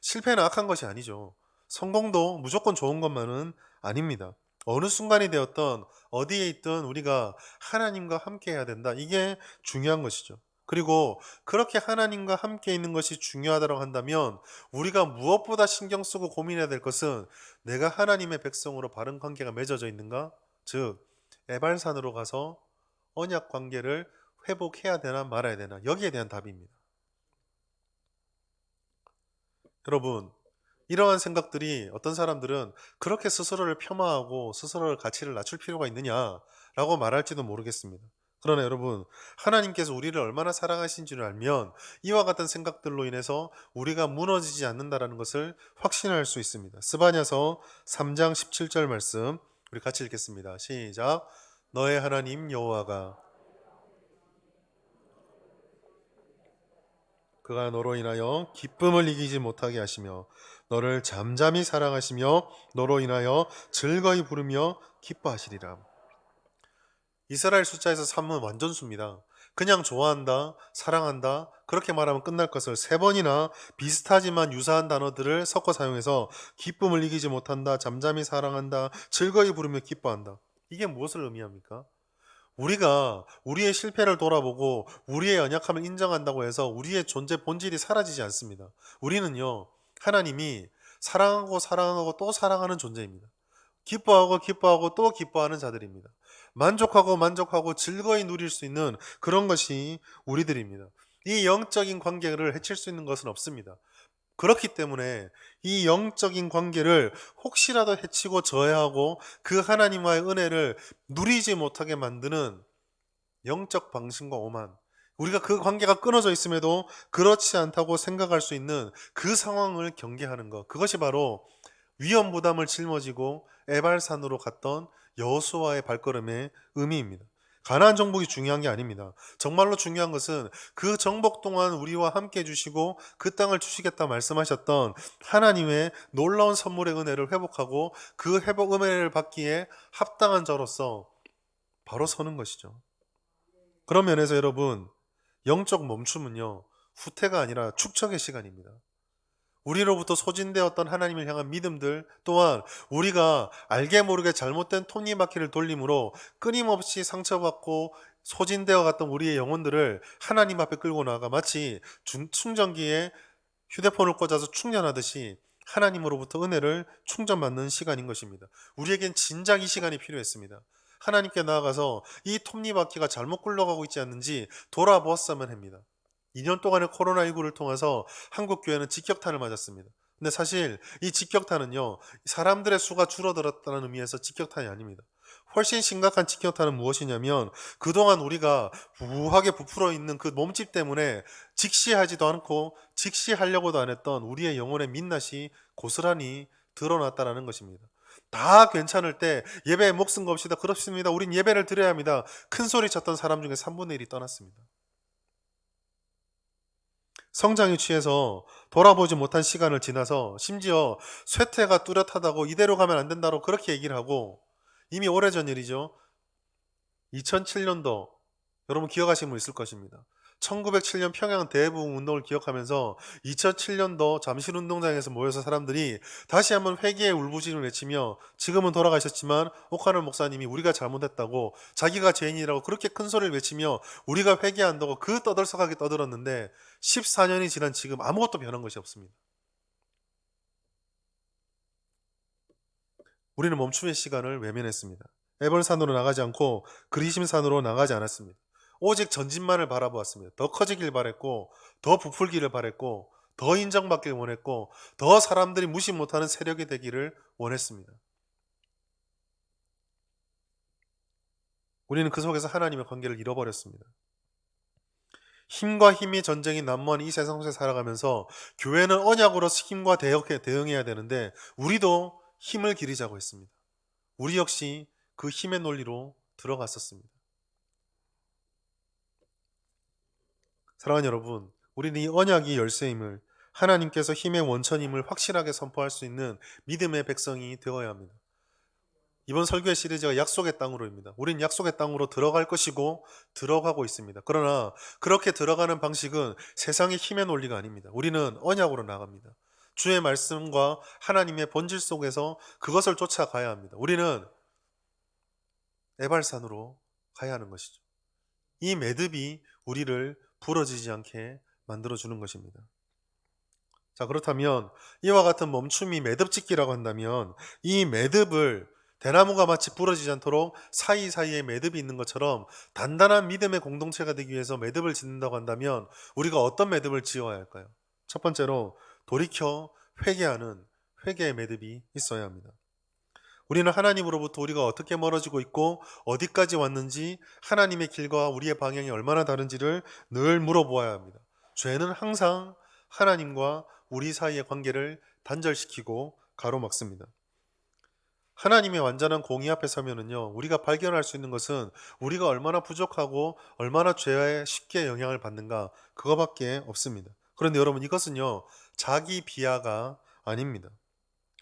실패는 악한 것이 아니죠. 성공도 무조건 좋은 것만은 아닙니다. 어느 순간이 되었던 어디에 있든 우리가 하나님과 함께 해야 된다. 이게 중요한 것이죠. 그리고 그렇게 하나님과 함께 있는 것이 중요하다고 한다면 우리가 무엇보다 신경 쓰고 고민해야 될 것은 내가 하나님의 백성으로 바른 관계가 맺어져 있는가? 즉 에발산으로 가서 언약 관계를 회복해야 되나 말아야 되나? 여기에 대한 답입니다. 여러분, 이러한 생각들이 어떤 사람들은 그렇게 스스로를 폄하하고 스스로의 가치를 낮출 필요가 있느냐라고 말할지도 모르겠습니다. 그러나 여러분, 하나님께서 우리를 얼마나 사랑하신 줄 알면 이와 같은 생각들로 인해서 우리가 무너지지 않는다라는 것을 확신할 수 있습니다. 스바냐서 3장 17절 말씀 우리 같이 읽겠습니다. 시작. 너의 하나님 여호와가 그가 너로 인하여 기쁨을 이기지 못하게 하시며 너를 잠잠히 사랑하시며 너로 인하여 즐거이 부르며 기뻐하시리라. 이스라엘 숫자에서 3은 완전수입니다. 그냥 좋아한다, 사랑한다 그렇게 말하면 끝날 것을 3번이나 비슷하지만 유사한 단어들을 섞어 사용해서 기쁨을 이기지 못한다, 잠잠히 사랑한다, 즐거이 부르며 기뻐한다. 이게 무엇을 의미합니까? 우리가 우리의 실패를 돌아보고 우리의 연약함을 인정한다고 해서 우리의 존재 본질이 사라지지 않습니다. 우리는요, 하나님이 사랑하고 사랑하고 또 사랑하는 존재입니다. 기뻐하고 기뻐하고 또 기뻐하는 자들입니다. 만족하고 만족하고 즐거이 누릴 수 있는 그런 것이 우리들입니다. 이 영적인 관계를 해칠 수 있는 것은 없습니다. 그렇기 때문에 이 영적인 관계를 혹시라도 해치고 저해하고 그 하나님과의 은혜를 누리지 못하게 만드는 영적 방심과 오만, 우리가 그 관계가 끊어져 있음에도 그렇지 않다고 생각할 수 있는 그 상황을 경계하는 것, 그것이 바로 위험 부담을 짊어지고 에발산으로 갔던 여호수아의 발걸음의 의미입니다. 가나안 정복이 중요한 게 아닙니다. 정말로 중요한 것은 그 정복 동안 우리와 함께 해주시고 그 땅을 주시겠다 말씀하셨던 하나님의 놀라운 선물의 은혜를 회복하고 그 회복 은혜를 받기에 합당한 자로서 바로 서는 것이죠. 그런 면에서 여러분, 영적 멈춤은요, 후퇴가 아니라 축적의 시간입니다. 우리로부터 소진되었던 하나님을 향한 믿음들, 또한 우리가 알게 모르게 잘못된 톱니바퀴를 돌림으로 끊임없이 상처받고 소진되어 갔던 우리의 영혼들을 하나님 앞에 끌고 나가 마치 충전기에 휴대폰을 꽂아서 충전하듯이 하나님으로부터 은혜를 충전받는 시간인 것입니다. 우리에겐 진작 이 시간이 필요했습니다. 하나님께 나아가서 이 톱니바퀴가 잘못 굴러가고 있지 않는지 돌아보았으면 합니다. 2년 동안의 코로나19를 통해서 한국 교회는 직격탄을 맞았습니다. 근데 사실 이 직격탄은요, 사람들의 수가 줄어들었다는 의미에서 직격탄이 아닙니다. 훨씬 심각한 직격탄은 무엇이냐면, 그동안 우리가 우하게 부풀어 있는 그 몸집 때문에 직시하지도 않고 직시하려고도 안 했던 우리의 영혼의 민낯이 고스란히 드러났다는 것입니다. 다 괜찮을 때 예배에 목숨 겁시다. 그렇습니다. 우린 예배를 드려야 합니다. 큰 소리 쳤던 사람 중에 3분의 1이 떠났습니다. 성장에 취해서 돌아보지 못한 시간을 지나서 심지어 쇠퇴가 뚜렷하다고 이대로 가면 안 된다고 그렇게 얘기를 하고, 이미 오래전 일이죠. 2007년도 여러분 기억하시는 분 있을 것입니다. 1907년 평양 대부흥 운동을 기억하면서 2007년도 잠실운동장에서 모여서 사람들이 다시 한번 회개의 울부짖음을 외치며, 지금은 돌아가셨지만 오카노 목사님이 우리가 잘못했다고, 자기가 죄인이라고 그렇게 큰 소리를 외치며 우리가 회개한다고 그 떠들썩하게 떠들었는데, 14년이 지난 지금 아무것도 변한 것이 없습니다. 우리는 멈춤의 시간을 외면했습니다. 에벌산으로 나가지 않고 그리심산으로 나가지 않았습니다. 오직 전진만을 바라보았습니다. 더 커지길 바랬고, 더 부풀기를 바랬고, 더 인정받길 원했고, 더 사람들이 무시 못하는 세력이 되기를 원했습니다. 우리는 그 속에서 하나님의 관계를 잃어버렸습니다. 힘과 힘의 전쟁이 난무한 이 세상 속에 살아가면서 교회는 언약으로서 힘과 대응해야 되는데, 우리도 힘을 기르자고 했습니다. 우리 역시 그 힘의 논리로 들어갔었습니다. 사랑하는 여러분, 우리는 이 언약이 열쇠임을, 하나님께서 힘의 원천임을 확실하게 선포할 수 있는 믿음의 백성이 되어야 합니다. 이번 설교의 시리즈가 약속의 땅으로입니다. 우린 약속의 땅으로 들어갈 것이고 들어가고 있습니다. 그러나 그렇게 들어가는 방식은 세상의 힘의 논리가 아닙니다. 우리는 언약으로 나갑니다. 주의 말씀과 하나님의 본질 속에서 그것을 쫓아가야 합니다. 우리는 에발산으로 가야 하는 것이죠. 이 매듭이 우리를 부러지지 않게 만들어주는 것입니다. 자, 그렇다면 이와 같은 멈춤이 매듭짓기라고 한다면, 이 매듭을 대나무가 마치 부러지지 않도록 사이사이에 매듭이 있는 것처럼 단단한 믿음의 공동체가 되기 위해서 매듭을 짓는다고 한다면, 우리가 어떤 매듭을 지어야 할까요? 첫 번째로 돌이켜 회개하는 회개의 매듭이 있어야 합니다. 우리는 하나님으로부터 우리가 어떻게 멀어지고 있고 어디까지 왔는지, 하나님의 길과 우리의 방향이 얼마나 다른지를 늘 물어보아야 합니다. 죄는 항상 하나님과 우리 사이의 관계를 단절시키고 가로막습니다. 하나님의 완전한 공의 앞에 서면은요, 우리가 발견할 수 있는 것은 우리가 얼마나 부족하고 얼마나 죄에 쉽게 영향을 받는가, 그거밖에 없습니다. 그런데 여러분, 이것은요, 자기 비하가 아닙니다.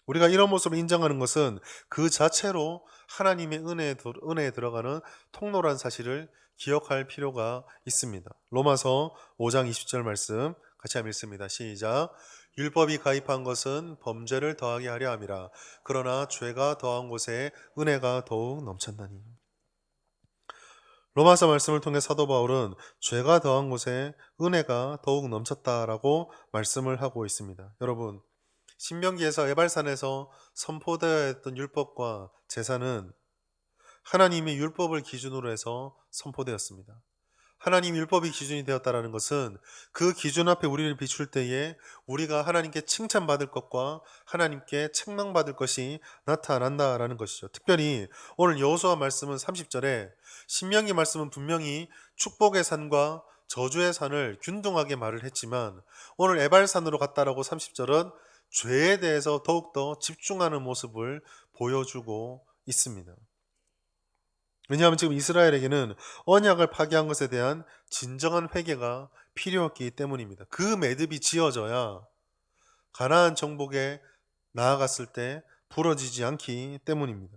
우리가 이런 모습을 인정하는 것은 그 자체로 하나님의 은혜에 들어가는 통로란 사실을 기억할 필요가 있습니다. 로마서 5장 20절 말씀 같이 한번 읽습니다. 시작. 율법이 가입한 것은 범죄를 더하게 하려 함이라. 그러나 죄가 더한 곳에 은혜가 더욱 넘쳤나니. 로마서 말씀을 통해 사도 바울은 죄가 더한 곳에 은혜가 더욱 넘쳤다라고 말씀을 하고 있습니다. 여러분, 신명기에서 에발산에서 선포되어야 했던 율법과 제사는 하나님의 율법을 기준으로 해서 선포되었습니다. 하나님 율법이 기준이 되었다는 것은 그 기준 앞에 우리를 비출 때에 우리가 하나님께 칭찬받을 것과 하나님께 책망받을 것이 나타난다라는 것이죠. 특별히 오늘 여호수아 말씀은 30절에, 신명기 말씀은 분명히 축복의 산과 저주의 산을 균등하게 말을 했지만, 오늘 에발산으로 갔다라고 30절은 죄에 대해서 더욱더 집중하는 모습을 보여주고 있습니다. 왜냐하면 지금 이스라엘에게는 언약을 파괴한 것에 대한 진정한 회개가 필요했기 때문입니다. 그 매듭이 지어져야 가나안 정복에 나아갔을 때 부러지지 않기 때문입니다.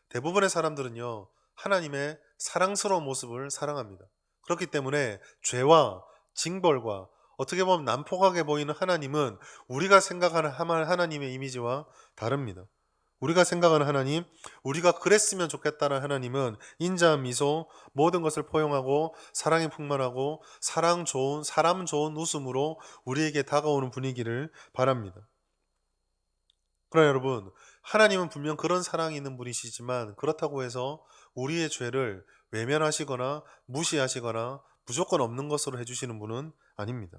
대부분의 사람들은요, 하나님의 사랑스러운 모습을 사랑합니다. 그렇기 때문에 죄와 징벌과 어떻게 보면 난폭하게 보이는 하나님은 우리가 생각하는 하나님의 이미지와 다릅니다. 우리가 생각하는 하나님, 우리가 그랬으면 좋겠다는 하나님은 인자한 미소, 모든 것을 포용하고 사랑이 풍만하고 사람 좋은 웃음으로 우리에게 다가오는 분위기를 바랍니다. 그러나 여러분, 하나님은 분명 그런 사랑이 있는 분이시지만 그렇다고 해서 우리의 죄를 외면하시거나 무시하시거나 무조건 없는 것으로 해주시는 분은 아닙니다.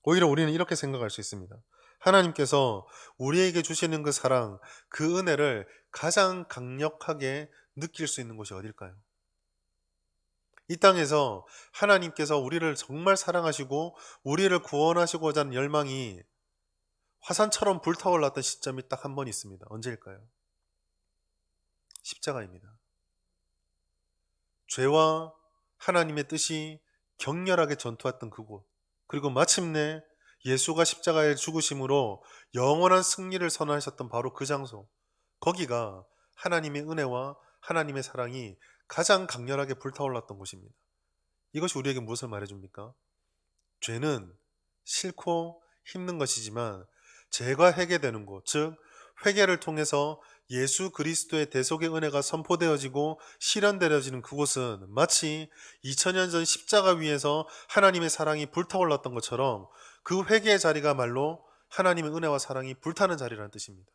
오히려 우리는 이렇게 생각할 수 있습니다. 하나님께서 우리에게 주시는 그 사랑, 그 은혜를 가장 강력하게 느낄 수 있는 곳이 어딜까요? 이 땅에서 하나님께서 우리를 정말 사랑하시고 우리를 구원하시고자 하는 열망이 화산처럼 불타올랐던 시점이 딱 한 번 있습니다. 언제일까요? 십자가입니다. 죄와 하나님의 뜻이 격렬하게 전투했던 그곳, 그리고 마침내 예수가 십자가에 죽으심으로 영원한 승리를 선언하셨던 바로 그 장소, 거기가 하나님의 은혜와 하나님의 사랑이 가장 강렬하게 불타올랐던 곳입니다. 이것이 우리에게 무엇을 말해줍니까? 죄는 싫고 힘든 것이지만 죄가 회개되는 곳, 즉 회개를 통해서 예수 그리스도의 대속의 은혜가 선포되어지고 실현되어지는 그곳은 마치 2000년 전 십자가 위에서 하나님의 사랑이 불타올랐던 것처럼 그 회개의 자리가 말로 하나님의 은혜와 사랑이 불타는 자리라는 뜻입니다.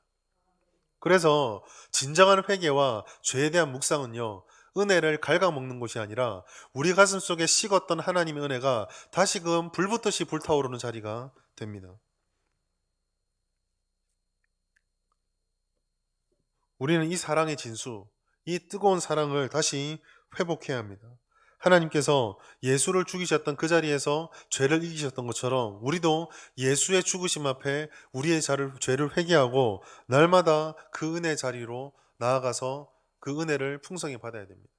그래서 진정한 회개와 죄에 대한 묵상은요, 은혜를 갉아먹는 것이 아니라 우리 가슴 속에 식었던 하나님의 은혜가 다시금 불붙듯이 불타오르는 자리가 됩니다. 우리는 이 사랑의 진수, 이 뜨거운 사랑을 다시 회복해야 합니다. 하나님께서 예수를 죽이셨던 그 자리에서 죄를 이기셨던 것처럼 우리도 예수의 죽으심 앞에 우리의 죄를 회개하고 날마다 그 은혜 자리로 나아가서 그 은혜를 풍성히 받아야 됩니다.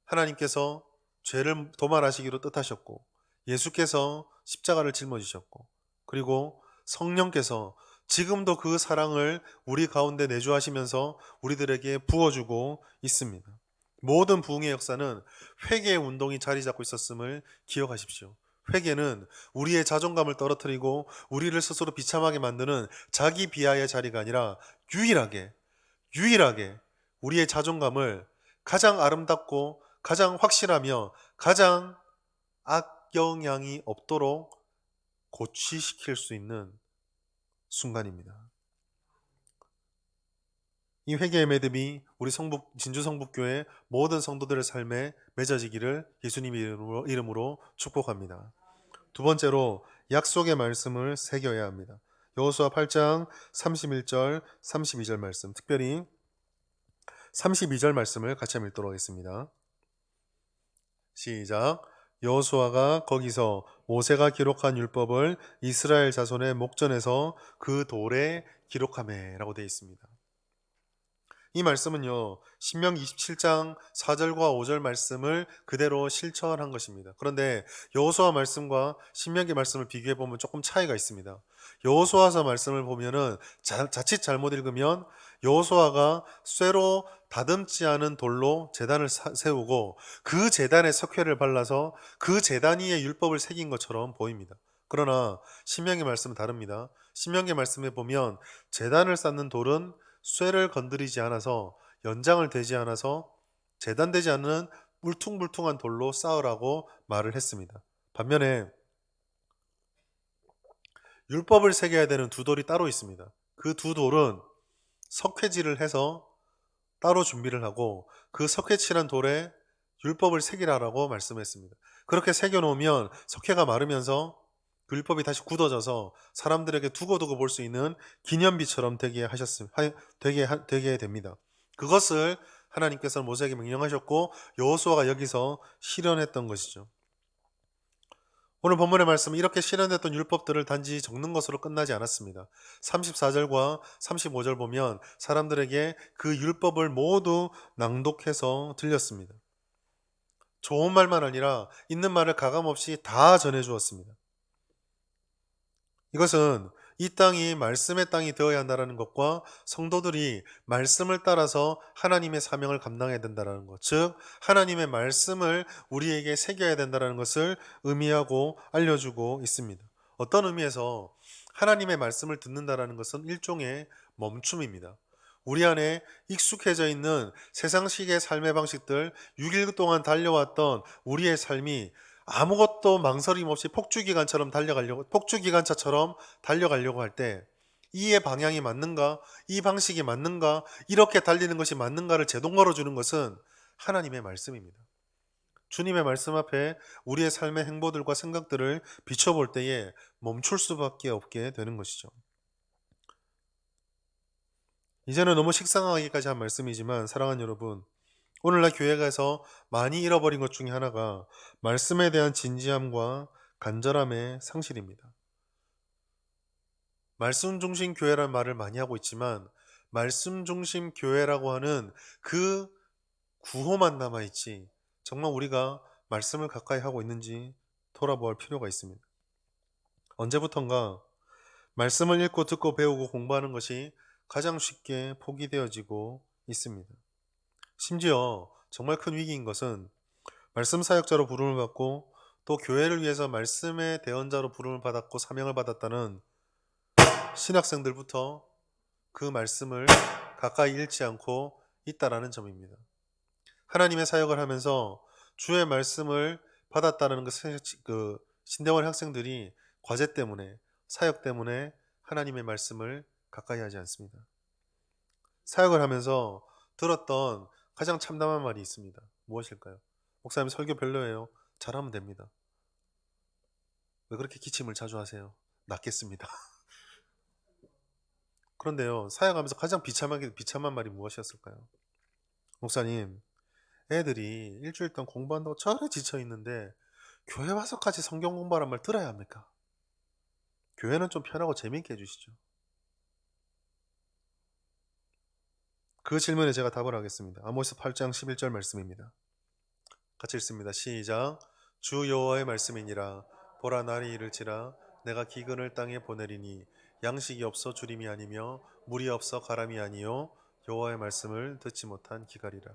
하나님께서 죄를 도말하시기로 뜻하셨고 예수께서 십자가를 짊어지셨고 그리고 성령께서 지금도 그 사랑을 우리 가운데 내주하시면서 우리들에게 부어주고 있습니다. 모든 부흥의 역사는 회개의 운동이 자리 잡고 있었음을 기억하십시오. 회개는 우리의 자존감을 떨어뜨리고 우리를 스스로 비참하게 만드는 자기 비하의 자리가 아니라 유일하게 우리의 자존감을 가장 아름답고 가장 확실하며 가장 악영향이 없도록 고취시킬 수 있는 순간입니다. 이 회개의 매듭이 우리 진주 성북교회 모든 성도들의 삶에 맺어지기를 예수님의 이름으로 축복합니다. 두 번째로 약속의 말씀을 새겨야 합니다. 여호수아 8장 31절 32절 말씀, 특별히 32절 말씀을 같이 한번 읽도록 하겠습니다. 시작. 여호수아가 거기서 모세가 기록한 율법을 이스라엘 자손의 목전에서 그 돌에 기록하매라고 되어 있습니다. 이 말씀은요, 신명기 27장 4절과 5절 말씀을 그대로 실천한 것입니다. 그런데 여호수아 말씀과 신명기 말씀을 비교해 보면 조금 차이가 있습니다. 여호수아서 말씀을 보면은 자칫 잘못 읽으면 여호수아가 쇠로 다듬지 않은 돌로 제단을 세우고 그 제단에 석회를 발라서 그 제단 위에 율법을 새긴 것처럼 보입니다. 그러나 신명기 말씀은 다릅니다. 신명기 말씀에 보면 제단을 쌓는 돌은 쇠를 건드리지 않아서 연장을 대지 않아서 재단되지 않는 울퉁불퉁한 돌로 쌓으라고 말을 했습니다. 반면에 율법을 새겨야 되는 두 돌이 따로 있습니다. 그 두 돌은 석회질을 해서 따로 준비를 하고 그 석회칠한 돌에 율법을 새기라라고 말씀했습니다. 그렇게 새겨놓으면 석회가 마르면서 그 율법이 다시 굳어져서 사람들에게 두고두고 볼 수 있는 기념비처럼 되게 됩니다. 그것을 하나님께서는 모세에게 명령하셨고 여호수아가 여기서 실현했던 것이죠. 오늘 본문의 말씀은 이렇게 실현했던 율법들을 단지 적는 것으로 끝나지 않았습니다. 34절과 35절 보면 사람들에게 그 율법을 모두 낭독해서 들렸습니다. 좋은 말만 아니라 있는 말을 가감없이 다 전해주었습니다. 이것은 이 땅이 말씀의 땅이 되어야 한다는 것과 성도들이 말씀을 따라서 하나님의 사명을 감당해야 된다는 것, 즉 하나님의 말씀을 우리에게 새겨야 된다는 것을 의미하고 알려주고 있습니다. 어떤 의미에서 하나님의 말씀을 듣는다는 것은 일종의 멈춤입니다. 우리 안에 익숙해져 있는 세상식의 삶의 방식들, 6일 동안 달려왔던 우리의 삶이 아무것도 망설임 없이 폭주기관차처럼 달려가려고 할 때, 이의 방향이 맞는가, 이 방식이 맞는가, 이렇게 달리는 것이 맞는가를 제동 걸어주는 것은 하나님의 말씀입니다. 주님의 말씀 앞에 우리의 삶의 행보들과 생각들을 비춰볼 때에 멈출 수밖에 없게 되는 것이죠. 이제는 너무 식상하기까지 한 말씀이지만 사랑하는 여러분, 오늘날 교회에서 많이 잃어버린 것 중에 하나가 말씀에 대한 진지함과 간절함의 상실입니다. 말씀 중심 교회라는 말을 많이 하고 있지만 말씀 중심 교회라고 하는 그 구호만 남아있지 정말 우리가 말씀을 가까이 하고 있는지 돌아볼 필요가 있습니다. 언제부턴가 말씀을 읽고 듣고 배우고 공부하는 것이 가장 쉽게 포기되어지고 있습니다. 심지어 정말 큰 위기인 것은 말씀 사역자로 부름을 받고 또 교회를 위해서 말씀의 대언자로 부름을 받았고 사명을 받았다는 신학생들부터 그 말씀을 가까이 읽지 않고 있다라는 점입니다. 하나님의 사역을 하면서 주의 말씀을 받았다는 그 신대원 학생들이 과제 때문에, 사역 때문에 하나님의 말씀을 가까이 하지 않습니다. 사역을 하면서 들었던 가장 참담한 말이 있습니다. 무엇일까요? 목사님 설교 별로예요. 잘하면 됩니다. 왜 그렇게 기침을 자주 하세요? 낫겠습니다. 그런데요, 사역하면서 가장 비참한 말이 무엇이었을까요? 목사님, 애들이 일주일 동안 공부한다고 저래 지쳐있는데 교회 와서까지 성경 공부하란 말 들어야 합니까? 교회는 좀 편하고 재미있게 해주시죠. 그 질문에 제가 답을 하겠습니다. 아모스 8장 11절 말씀입니다. 같이 읽습니다. 시작. 주 여호와의 말씀이니라. 보라 날이 이를지라 내가 기근을 땅에 보내리니 양식이 없어 주림이 아니며 물이 없어 가람이 아니요 여호와의 말씀을 듣지 못한 기갈이라.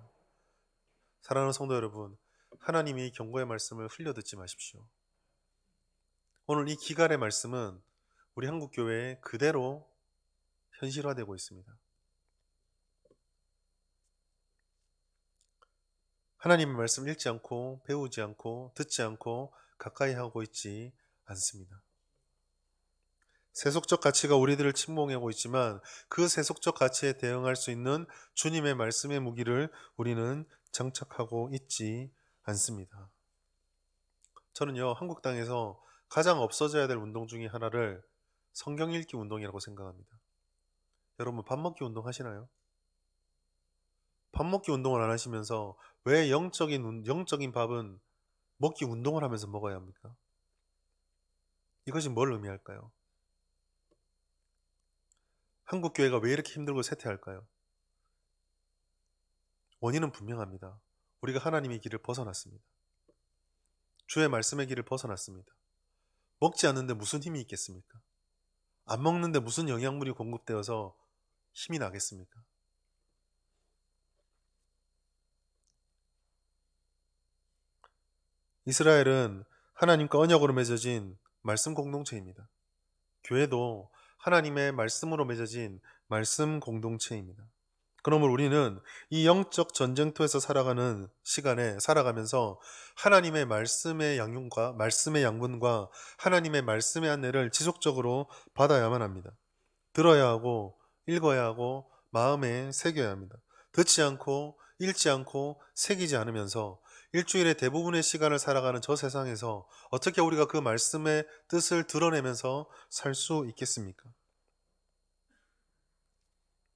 사랑하는 성도 여러분, 하나님이 경고의 말씀을 흘려 듣지 마십시오. 오늘 이 기갈의 말씀은 우리 한국교회에 그대로 현실화되고 있습니다. 하나님의 말씀 읽지 않고 배우지 않고 듣지 않고 가까이 하고 있지 않습니다. 세속적 가치가 우리들을 침공하고 있지만 그 세속적 가치에 대응할 수 있는 주님의 말씀의 무기를 우리는 장착하고 있지 않습니다. 저는요, 한국 땅에서 가장 없어져야 될 운동 중에 하나를 성경 읽기 운동이라고 생각합니다. 여러분 밥 먹기 운동 하시나요? 밥 먹기 운동을 안 하시면서 왜 영적인 밥은 먹기 운동을 하면서 먹어야 합니까? 이것이 뭘 의미할까요? 한국 교회가 왜 이렇게 힘들고 쇠퇴할까요? 원인은 분명합니다. 우리가 하나님의 길을 벗어났습니다. 주의 말씀의 길을 벗어났습니다. 먹지 않는데 무슨 힘이 있겠습니까? 안 먹는데 무슨 영양분이 공급되어서 힘이 나겠습니까? 이스라엘은 하나님과 언약으로 맺어진 말씀 공동체입니다. 교회도 하나님의 말씀으로 맺어진 말씀 공동체입니다. 그러므로 우리는 이 영적 전쟁터에서 살아가는 시간에 살아가면서 하나님의 말씀의 양분과 하나님의 말씀의 안내를 지속적으로 받아야만 합니다. 들어야 하고 읽어야 하고 마음에 새겨야 합니다. 듣지 않고 읽지 않고 새기지 않으면서 일주일의 대부분의 시간을 살아가는 저 세상에서 어떻게 우리가 그 말씀의 뜻을 드러내면서 살 수 있겠습니까?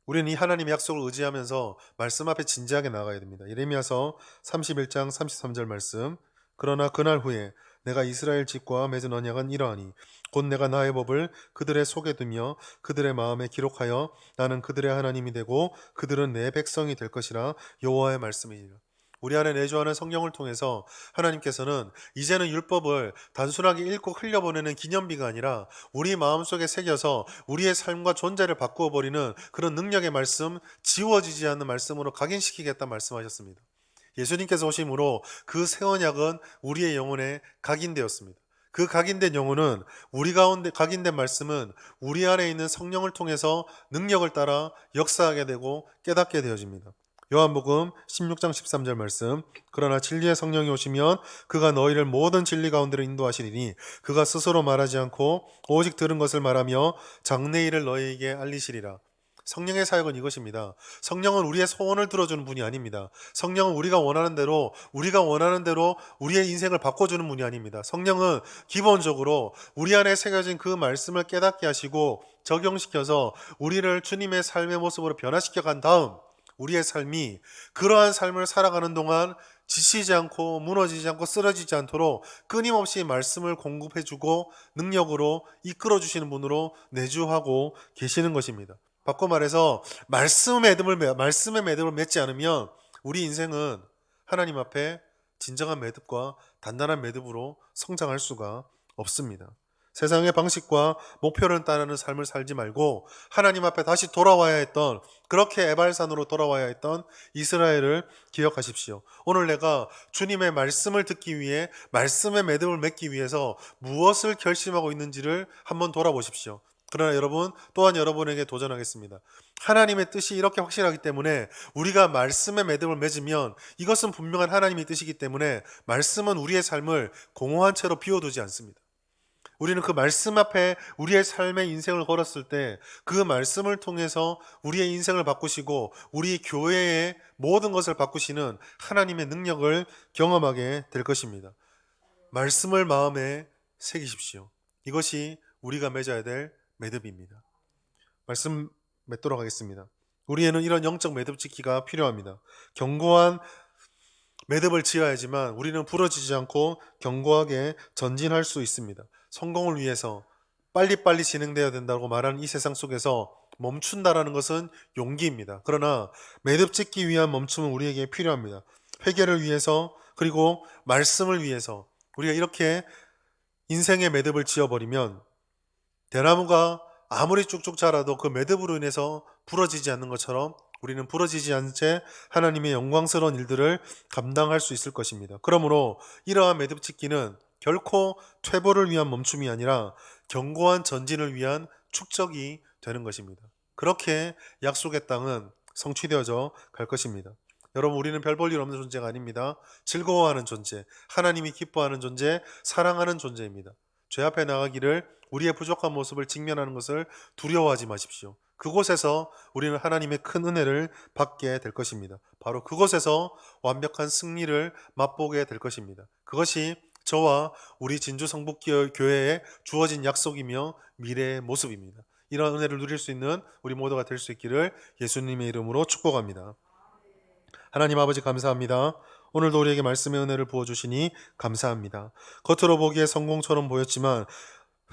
우리는 이 하나님의 약속을 의지하면서 말씀 앞에 진지하게 나가야 됩니다. 예레미야서 31장 33절 말씀. 그러나 그날 후에 내가 이스라엘 집과 맺은 언약은 이러하니 곧 내가 나의 법을 그들의 속에 두며 그들의 마음에 기록하여 나는 그들의 하나님이 되고 그들은 내 백성이 될 것이라. 여호와의 말씀이니라. 우리 안에 내주하는 성령을 통해서 하나님께서는 이제는 율법을 단순하게 읽고 흘려보내는 기념비가 아니라 우리 마음속에 새겨서 우리의 삶과 존재를 바꾸어 버리는 그런 능력의 말씀, 지워지지 않는 말씀으로 각인시키겠다 말씀하셨습니다. 예수님께서 오심으로 그 새 언약은 우리의 영혼에 각인되었습니다. 그 각인된 영혼은 우리 가운데 각인된 말씀은 우리 안에 있는 성령을 통해서 능력을 따라 역사하게 되고 깨닫게 되어집니다. 요한복음 16장 13절 말씀, 그러나 진리의 성령이 오시면 그가 너희를 모든 진리 가운데로 인도하시리니 그가 스스로 말하지 않고 오직 들은 것을 말하며 장래 일을 너희에게 알리시리라. 성령의 사역은 이것입니다. 성령은 우리의 소원을 들어주는 분이 아닙니다. 성령은 우리가 원하는 대로 우리의 인생을 바꿔주는 분이 아닙니다. 성령은 기본적으로 우리 안에 새겨진 그 말씀을 깨닫게 하시고 적용시켜서 우리를 주님의 삶의 모습으로 변화시켜 간 다음 우리의 삶이 그러한 삶을 살아가는 동안 지치지 않고 무너지지 않고 쓰러지지 않도록 끊임없이 말씀을 공급해주고 능력으로 이끌어주시는 분으로 내주하고 계시는 것입니다. 바꿔 말해서 말씀의 매듭을 맺지 않으면 우리 인생은 하나님 앞에 진정한 매듭과 단단한 매듭으로 성장할 수가 없습니다. 세상의 방식과 목표를 따르는 삶을 살지 말고 하나님 앞에 다시 돌아와야 했던, 그렇게 에발산으로 돌아와야 했던 이스라엘을 기억하십시오. 오늘 내가 주님의 말씀을 듣기 위해 말씀의 매듭을 맺기 위해서 무엇을 결심하고 있는지를 한번 돌아보십시오. 그러나 여러분, 또한 여러분에게 도전하겠습니다. 하나님의 뜻이 이렇게 확실하기 때문에 우리가 말씀의 매듭을 맺으면 이것은 분명한 하나님의 뜻이기 때문에 말씀은 우리의 삶을 공허한 채로 비워두지 않습니다. 우리는 그 말씀 앞에 우리의 삶의 인생을 걸었을 때 그 말씀을 통해서 우리의 인생을 바꾸시고 우리 교회의 모든 것을 바꾸시는 하나님의 능력을 경험하게 될 것입니다. 말씀을 마음에 새기십시오. 이것이 우리가 맺어야 될 매듭입니다. 말씀 맺도록 하겠습니다. 우리에는 이런 영적 매듭 짓기가 필요합니다. 견고한 매듭을 지어야지만 우리는 부러지지 않고 견고하게 전진할 수 있습니다. 성공을 위해서 빨리빨리 진행되어야 된다고 말하는 이 세상 속에서 멈춘다라는 것은 용기입니다. 그러나 매듭 짓기 위한 멈춤은 우리에게 필요합니다. 회개를 위해서, 그리고 말씀을 위해서 우리가 이렇게 인생의 매듭을 지어버리면 대나무가 아무리 쭉쭉 자라도 그 매듭으로 인해서 부러지지 않는 것처럼 우리는 부러지지 않은 채 하나님의 영광스러운 일들을 감당할 수 있을 것입니다. 그러므로 이러한 매듭 짓기는 결코 퇴보를 위한 멈춤이 아니라 견고한 전진을 위한 축적이 되는 것입니다. 그렇게 약속의 땅은 성취되어져 갈 것입니다. 여러분, 우리는 별 볼 일 없는 존재가 아닙니다. 즐거워하는 존재, 하나님이 기뻐하는 존재, 사랑하는 존재입니다. 죄 앞에 나가기를 우리의 부족한 모습을 직면하는 것을 두려워하지 마십시오. 그곳에서 우리는 하나님의 큰 은혜를 받게 될 것입니다. 바로 그곳에서 완벽한 승리를 맛보게 될 것입니다. 그것이 저와 우리 진주 성북교회에 주어진 약속이며 미래의 모습입니다. 이런 은혜를 누릴 수 있는 우리 모두가 될 수 있기를 예수님의 이름으로 축복합니다. 하나님 아버지, 감사합니다. 오늘도 우리에게 말씀의 은혜를 부어주시니 감사합니다. 겉으로 보기에 성공처럼 보였지만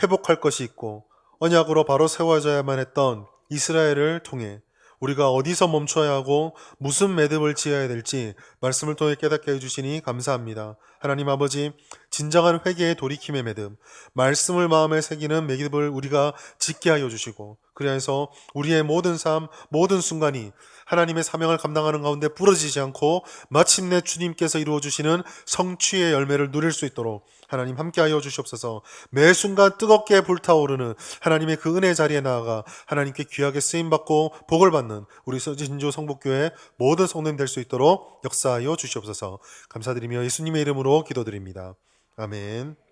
회복할 것이 있고 언약으로 바로 세워져야만 했던 이스라엘을 통해 우리가 어디서 멈춰야 하고 무슨 매듭을 지어야 될지 말씀을 통해 깨닫게 해주시니 감사합니다. 하나님 아버지, 진정한 회개의 돌이킴의 매듭, 말씀을 마음에 새기는 매듭을 우리가 짓게 하여 주시고, 그래서 우리의 모든 삶, 모든 순간이 하나님의 사명을 감당하는 가운데 부러지지 않고 마침내 주님께서 이루어주시는 성취의 열매를 누릴 수 있도록 하나님 함께하여 주시옵소서. 매 순간 뜨겁게 불타오르는 하나님의 그 은혜 자리에 나아가 하나님께 귀하게 쓰임받고 복을 받는 우리 진주 성북교회 모든 성도님 될 수 있도록 역사하여 주시옵소서. 감사드리며 예수님의 이름으로 기도드립니다. 아멘.